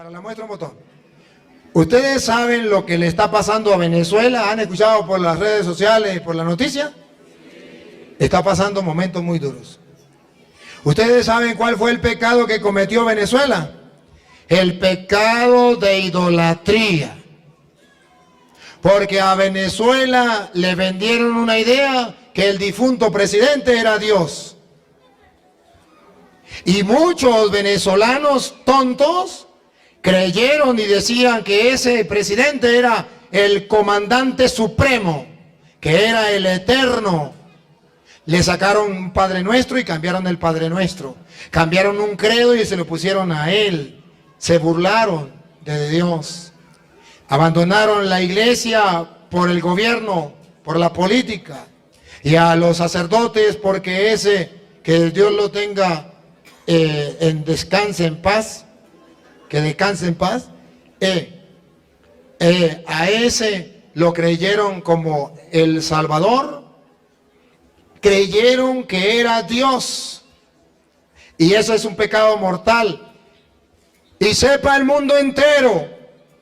Para la muestra un botón. ¿Ustedes saben lo que le está pasando a Venezuela? ¿Han escuchado por las redes sociales y por la noticia? Está pasando momentos muy duros. ¿Ustedes saben cuál fue el pecado que cometió Venezuela? El pecado de idolatría. Porque a Venezuela le vendieron una idea que el difunto presidente era Dios. Y muchos venezolanos tontos creyeron y decían que ese presidente era el comandante supremo, que era el eterno. Le sacaron un Padre Nuestro y cambiaron el Padre Nuestro. Cambiaron un credo y se lo pusieron a él. Se burlaron de Dios. Abandonaron la iglesia por el gobierno, por la política. Y a los sacerdotes, porque que Dios lo tenga en descanse en paz, que descanse en paz, a ese lo creyeron como el Salvador, creyeron que era Dios, y eso es un pecado mortal. Y sepa el mundo entero,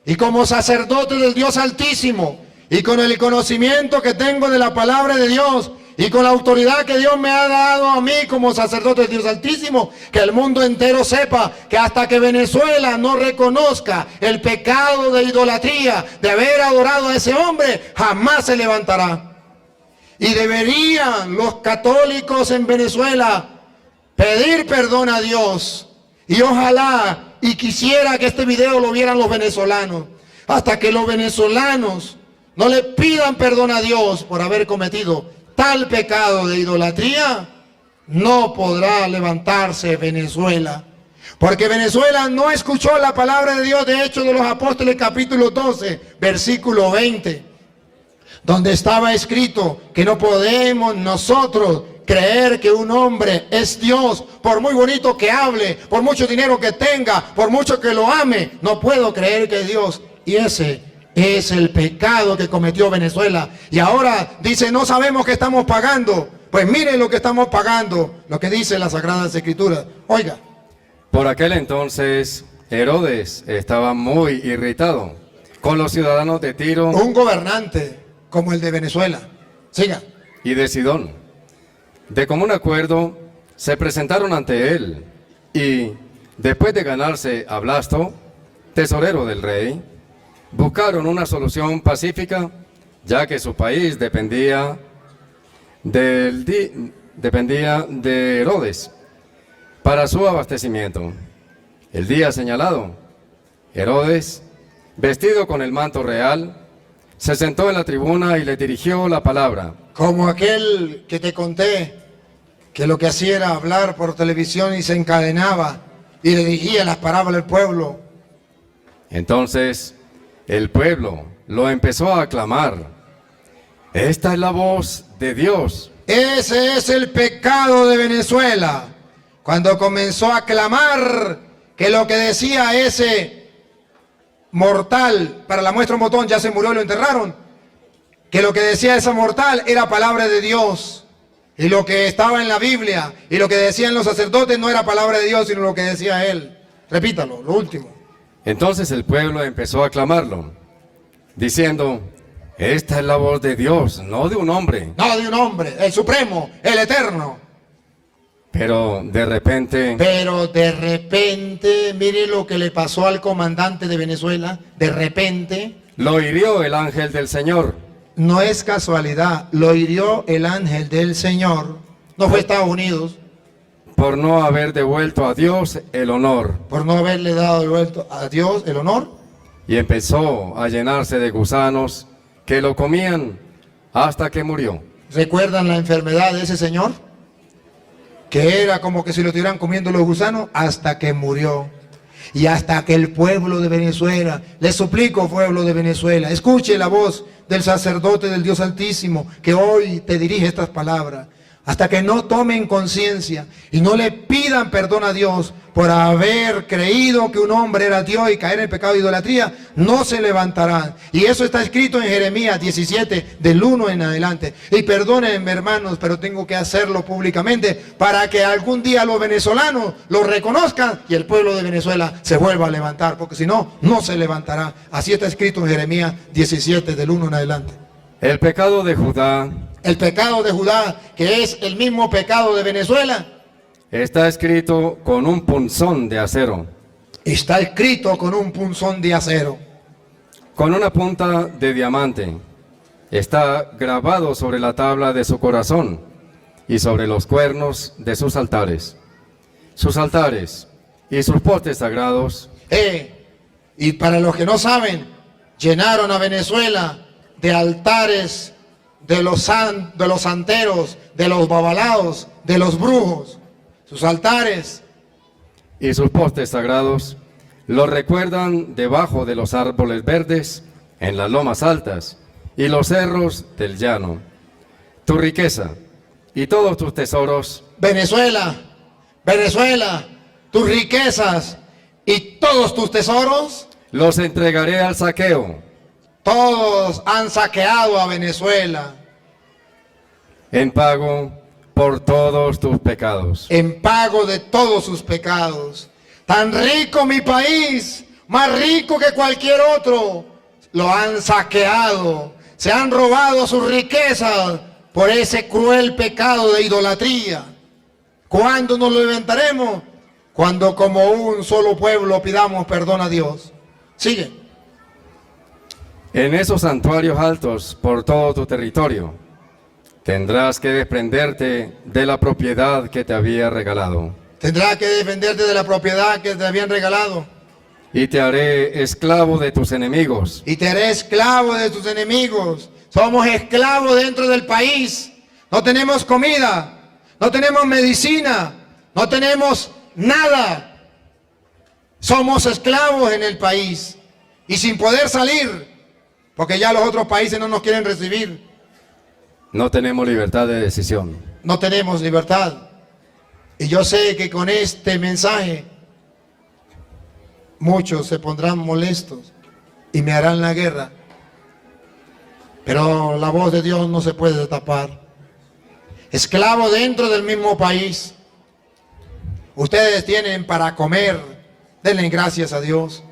y como sacerdote del Dios Altísimo, y con el conocimiento que tengo de la palabra de Dios, y con la autoridad que Dios me ha dado a mí como sacerdote del Dios Altísimo, que el mundo entero sepa que hasta que Venezuela no reconozca el pecado de idolatría, de haber adorado a ese hombre, jamás se levantará. Y deberían los católicos en Venezuela pedir perdón a Dios. Y ojalá y quisiera que este video lo vieran los venezolanos. Hasta que los venezolanos no le pidan perdón a Dios por haber cometido tal pecado de idolatría, no podrá levantarse Venezuela. Porque Venezuela no escuchó la palabra de Dios de Hechos de los Apóstoles capítulo 12, versículo 20. Donde estaba escrito que no podemos nosotros creer que un hombre es Dios, por muy bonito que hable, por mucho dinero que tenga, por mucho que lo ame, no puedo creer que es Dios. Y ese es el pecado que cometió Venezuela. Y ahora dice, no sabemos qué estamos pagando. Pues miren lo que estamos pagando, lo que dice las Sagradas Escrituras. Oiga. Por aquel entonces, Herodes estaba muy irritado con los ciudadanos de Tiro. Un gobernante como el de Venezuela. Siga. Y de Sidón. De común acuerdo, se presentaron ante él. Y después de ganarse a Blasto, tesorero del rey, buscaron una solución pacífica, ya que su país dependía de Herodes para su abastecimiento. El día señalado, Herodes, vestido con el manto real, se sentó en la tribuna y le dirigió la palabra. Como aquel que te conté, que lo que hacía era hablar por televisión y se encadenaba y le dirigía las parábolas al pueblo. Entonces el pueblo lo empezó a aclamar. Esta es la voz de Dios. Ese es el pecado de Venezuela. Cuando comenzó a clamar que lo que decía ese mortal, para la muestra un botón, ya se murió y lo enterraron, que lo que decía ese mortal era palabra de Dios. Y lo que estaba en la Biblia y lo que decían los sacerdotes no era palabra de Dios, sino lo que decía él. Repítalo, lo último. Entonces el pueblo empezó a aclamarlo, diciendo, esta es la voz de Dios, no de un hombre. No de un hombre, el supremo, el eterno. Pero de repente, mire lo que le pasó al comandante de Venezuela. De repente, lo hirió el ángel del Señor. No es casualidad, lo hirió el ángel del Señor. No fue Estados Unidos. Por no haber devuelto a Dios el honor. Por no haberle dado devuelto a Dios el honor. Y empezó a llenarse de gusanos que lo comían hasta que murió. ¿Recuerdan la enfermedad de ese señor? Que era como que si lo estuvieran comiendo los gusanos hasta que murió. Y hasta que el pueblo de Venezuela, les suplico, pueblo de Venezuela, escuche la voz del sacerdote del Dios Altísimo que hoy te dirige estas palabras. hasta que no tomen conciencia y no le pidan perdón a Dios por haber creído que un hombre era Dios y caer en el pecado de idolatría, no se levantarán. Y eso está escrito en Jeremías 17, del 1 en adelante. Y perdónenme, hermanos, pero tengo que hacerlo públicamente para que algún día los venezolanos lo reconozcan y el pueblo de Venezuela se vuelva a levantar, porque si no, no se levantará. Así está escrito en Jeremías 17, del 1 en adelante. El pecado de Judá El pecado de Judá, que es el mismo pecado de Venezuela, está escrito con un punzón de acero, está escrito con un punzón de acero, con una punta de diamante. Está grabado sobre la tabla de su corazón y sobre los cuernos de sus altares. Sus altares y sus postes sagrados. Y para los que no saben, llenaron a Venezuela de altares de los santeros, de los babalaos, de los brujos. Sus altares y sus postes sagrados los recuerdan debajo de los árboles verdes, en las lomas altas y los cerros del llano. Tu riqueza y todos tus tesoros, Venezuela, Venezuela, tus riquezas y todos tus tesoros, los entregaré al saqueo. Todos han saqueado a Venezuela En pago por todos tus pecados. en pago de todos sus pecados. Tan rico mi país, más rico que cualquier otro, lo han saqueado, se han robado sus riquezas por ese cruel pecado de idolatría. ¿Cuándo nos lo levantaremos? Cuando como un solo pueblo pidamos perdón a Dios. Sigue. En esos santuarios altos por todo tu territorio, tendrás que desprenderte de la propiedad que te había regalado. Tendrás que defenderte de la propiedad que te habían regalado. Y te haré esclavo de tus enemigos. Y te haré esclavo de tus enemigos. Somos esclavos dentro del país. No tenemos comida, no tenemos medicina, no tenemos nada. Somos esclavos en el país y sin poder salir, porque ya los otros países no nos quieren recibir. No tenemos libertad de decisión. No tenemos libertad. Y yo sé que con este mensaje muchos se pondrán molestos y me harán la guerra. Pero la voz de Dios no se puede tapar. Esclavo dentro del mismo país. Ustedes tienen para comer, denle gracias a Dios.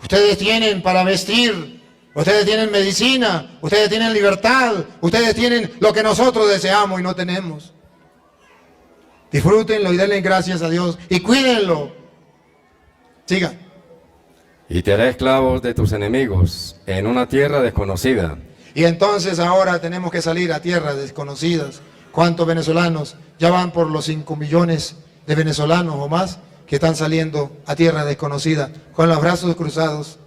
Ustedes tienen para vestir, ustedes tienen medicina, ustedes tienen libertad, ustedes tienen lo que nosotros deseamos y no tenemos. Disfrútenlo y denle gracias a Dios y cuídenlo. Siga. Y te haré esclavos de tus enemigos en una tierra desconocida. Y entonces ahora tenemos que salir a tierras desconocidas. ¿Cuántos venezolanos? Ya van por los 5 millones de venezolanos o más que están saliendo a tierra desconocida con los brazos cruzados.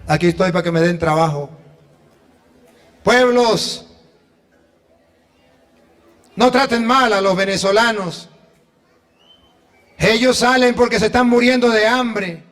Aquí estoy para que me den trabajo. Pueblos, no traten mal a los venezolanos. Ellos salen porque se están muriendo de hambre.